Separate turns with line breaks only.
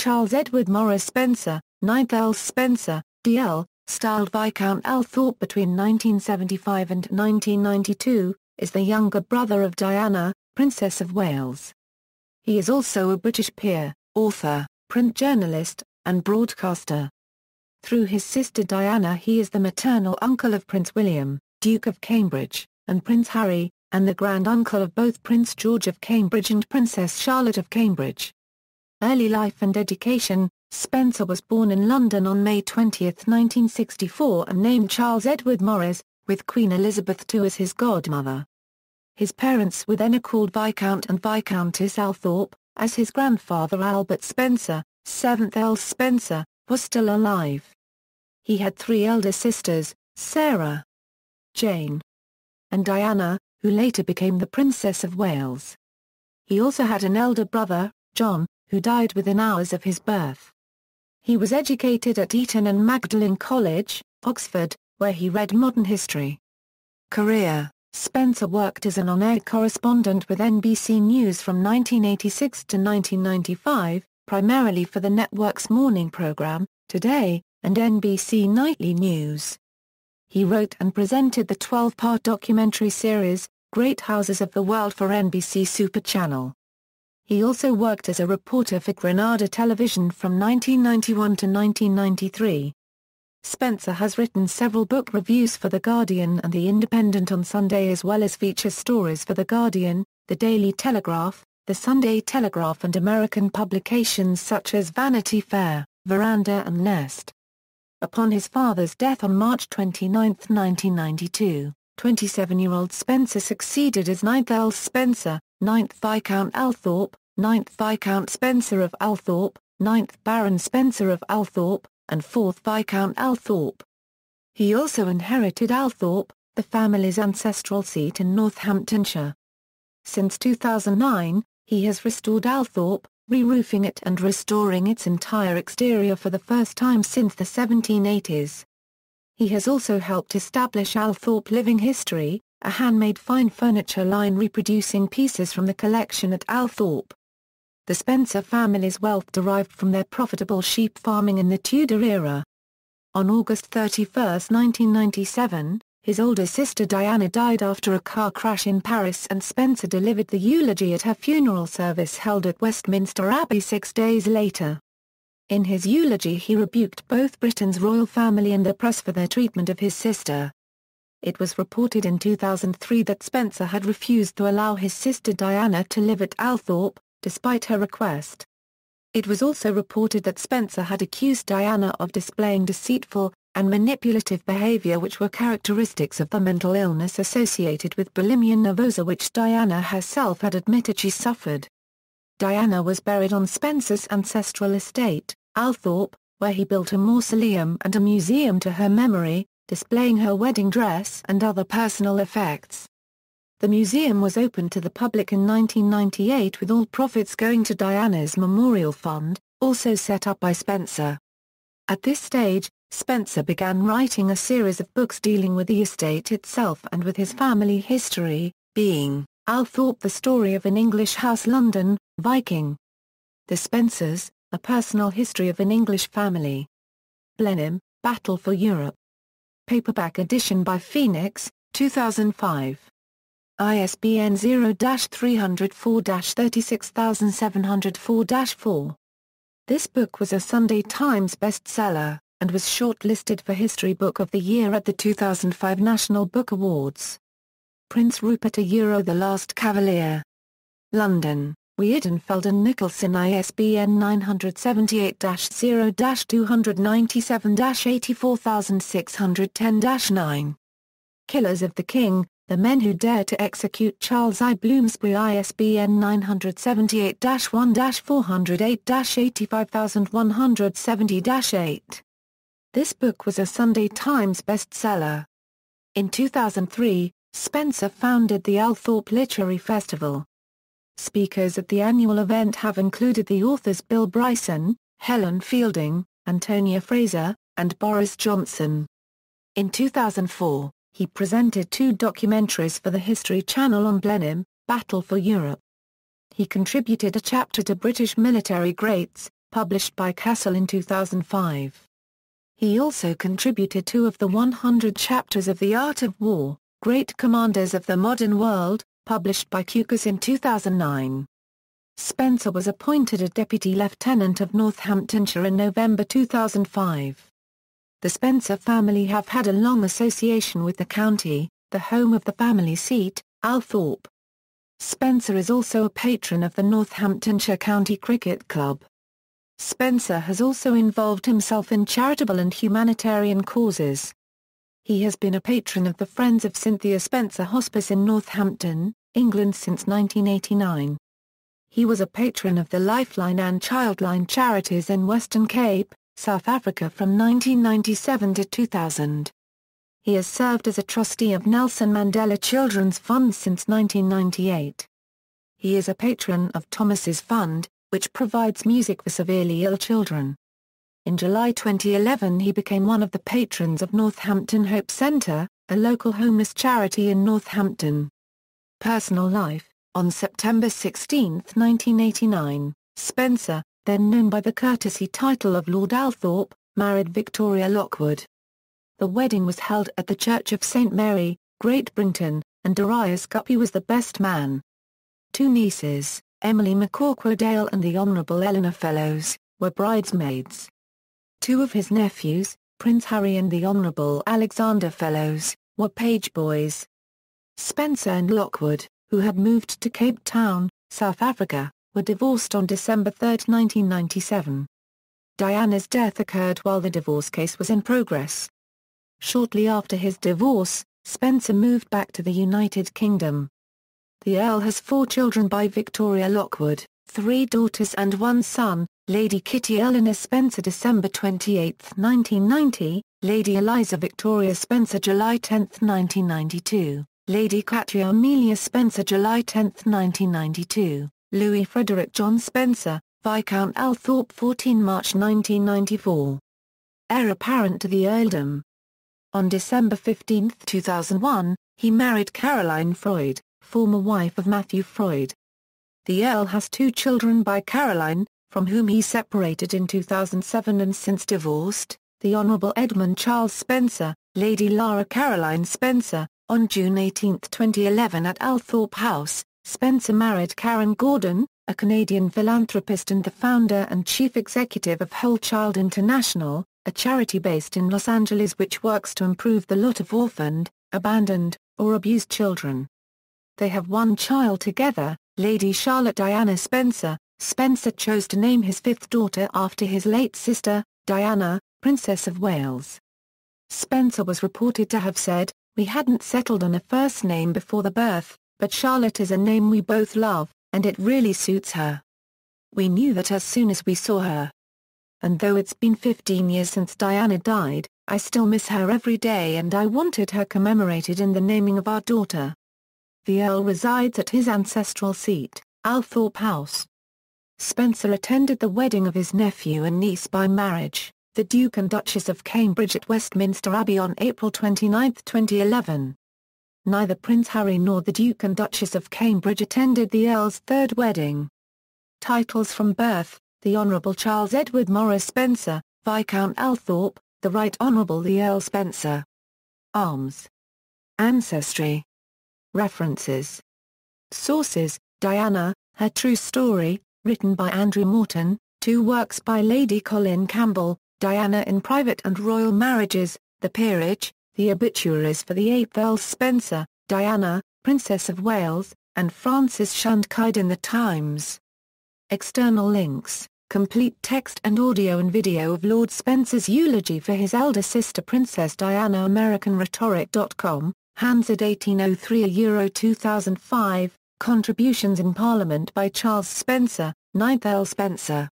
Charles Edward Maurice Spencer, 9th Earl Spencer, D.L., styled Viscount Althorp between 1975 and 1992, is the younger brother of Diana, Princess of Wales. He is also a British peer, author, print journalist, and broadcaster. Through his sister Diana he is the maternal uncle of Prince William, Duke of Cambridge, and Prince Harry, and the grand-uncle of both Prince George of Cambridge and Princess Charlotte of Cambridge. Early life and education: Spencer was born in London on May 20, 1964 and named Charles Edward Maurice, with Queen Elizabeth II as his godmother. His parents were then called Viscount and Viscountess Althorp, as his grandfather Albert Spencer, 7th Earl Spencer, was still alive. He had three elder sisters, Sarah, Jane, and Diana, who later became the Princess of Wales. He also had an elder brother, John, who died within hours of his birth. He was educated at Eton and Magdalen College, Oxford, where he read modern history. Career: Spencer worked as an on-air correspondent with NBC News from 1986 to 1995, primarily for the network's morning program, Today, and NBC Nightly News. He wrote and presented the 12-part documentary series, Great Houses of the World for NBC Super Channel. He also worked as a reporter for Granada Television from 1991 to 1993. Spencer has written several book reviews for The Guardian and The Independent on Sunday, as well as feature stories for The Guardian, The Daily Telegraph, The Sunday Telegraph and American publications such as Vanity Fair, Veranda and Nest. Upon his father's death on March 29, 1992, 27-year-old Spencer succeeded as 9th Earl Spencer, 9th Viscount Althorp, 9th Viscount Spencer of Althorp, 9th Baron Spencer of Althorp, and 4th Viscount Althorp. He also inherited Althorp, the family's ancestral seat in Northamptonshire. Since 2009, he has restored Althorp, re-roofing it and restoring its entire exterior for the first time since the 1780s. He has also helped establish Althorp Living History, a handmade fine furniture line reproducing pieces from the collection at Althorp. The Spencer family's wealth derived from their profitable sheep farming in the Tudor era. On August 31, 1997, his older sister Diana died after a car crash in Paris, and Spencer delivered the eulogy at her funeral service held at Westminster Abbey 6 days later. In his eulogy he rebuked both Britain's royal family and the press for their treatment of his sister. It was reported in 2003 that Spencer had refused to allow his sister Diana to live at Althorp, despite her request. It was also reported that Spencer had accused Diana of displaying deceitful and manipulative behavior, which were characteristics of the mental illness associated with bulimia nervosa, which Diana herself had admitted she suffered. Diana was buried on Spencer's ancestral estate, Althorp, where he built a mausoleum and a museum to her memory, displaying her wedding dress and other personal effects. The museum was opened to the public in 1998, with all profits going to Diana's Memorial Fund, also set up by Spencer. At this stage, Spencer began writing a series of books dealing with the estate itself and with his family history, being Althorp: The Story of an English House, London, Viking. The Spencers: A Personal History of an English Family. Blenheim: Battle for Europe. Paperback edition by Phoenix, 2005. ISBN 0-304-36704-4. This book was a Sunday Times bestseller, and was shortlisted for History Book of the Year at the 2005 National Book Awards. Prince Rupert The Last Cavalier. London, Weidenfeld and Nicholson, ISBN 978-0-297-84610-9. Killers of the King: The Men Who Dared to Execute Charles I. Bloomsbury, ISBN 978-1-408-85170-8. This book was a Sunday Times bestseller. In 2003, Spencer founded the Althorp Literary Festival. Speakers at the annual event have included the authors Bill Bryson, Helen Fielding, Antonia Fraser, and Boris Johnson. In 2004, he presented 2 documentaries for the History Channel on Blenheim: Battle for Europe. He contributed a chapter to British Military Greats, published by Castle in 2005. He also contributed 2 of the 100 chapters of The Art of War, Great Commanders of the Modern World, published by Cucas in 2009. Spencer was appointed a Deputy Lieutenant of Northamptonshire in November 2005. The Spencer family have had a long association with the county, the home of the family seat, Althorp. Spencer is also a patron of the Northamptonshire County Cricket Club. Spencer has also involved himself in charitable and humanitarian causes. He has been a patron of the Friends of Cynthia Spencer Hospice in Northampton, England since 1989. He was a patron of the Lifeline and Childline charities in Western Cape, South Africa from 1997 to 2000. He has served as a trustee of Nelson Mandela Children's Fund since 1998. He is a patron of Thomas's Fund, which provides music for severely ill children. In July 2011 he became one of the patrons of Northampton Hope Centre, a local homeless charity in Northampton. Personal life. On September 16, 1989, Spencer, then known by the courtesy title of Lord Althorp, married Victoria Lockwood. The wedding was held at the Church of St Mary, Great Brinton, and Darius Guppy was the best man. 2 nieces, Emily McCorquodale and the Honourable Eleanor Fellows, were bridesmaids. 2 of his nephews, Prince Harry and the Honourable Alexander Fellows, were page boys. Spencer and Lockwood, who had moved to Cape Town, South Africa, were divorced on December 3, 1997. Diana's death occurred while the divorce case was in progress. Shortly after his divorce, Spencer moved back to the United Kingdom. The Earl has 4 children by Victoria Lockwood, 3 daughters and 1 son, Lady Kitty Eleanor Spencer December 28, 1990, Lady Eliza Victoria Spencer July 10, 1992. Lady Katria Amelia Spencer July 10, 1992, Louis Frederick John Spencer, Viscount Althorp 14 March 1994. Heir apparent to the earldom. On December 15, 2001, he married Caroline Freud, former wife of Matthew Freud. The Earl has 2 children by Caroline, from whom he separated in 2007 and since divorced, the Honourable Edmund Charles Spencer, Lady Lara Caroline Spencer. On June 18, 2011 at Althorp House, Spencer married Karen Gordon, a Canadian philanthropist and the founder and chief executive of Whole Child International, a charity based in Los Angeles which works to improve the lot of orphaned, abandoned, or abused children. They have 1 child together, Lady Charlotte Diana Spencer. Spencer chose to name his 5th daughter after his late sister, Diana, Princess of Wales. Spencer was reported to have said, "We hadn't settled on a first name before the birth, but Charlotte is a name we both love, and it really suits her. We knew that as soon as we saw her. And though it's been 15 years since Diana died, I still miss her every day and I wanted her commemorated in the naming of our daughter." The Earl resides at his ancestral seat, Althorp House. Spencer attended the wedding of his nephew and niece by marriage, the Duke and Duchess of Cambridge at Westminster Abbey on April 29, 2011. Neither Prince Harry nor the Duke and Duchess of Cambridge attended the Earl's 3rd wedding. Titles from birth: the Honourable Charles Edward Maurice Spencer, Viscount Althorp, the Right Honourable the Earl Spencer. Arms. Ancestry. References. Sources: Diana, Her True Story, written by Andrew Morton, 2 works by Lady Colin Campbell, Diana in Private and Royal Marriages, The Peerage, the obituaries for the 8th Earl Spencer, Diana, Princess of Wales, and Francis Shuntkyde in The Times. External links: complete text and audio and video of Lord Spencer's eulogy for his elder sister Princess Diana. AmericanRhetoric.com, Hansard 1803 Euro 2005, Contributions in Parliament by Charles Spencer, 9th Earl Spencer.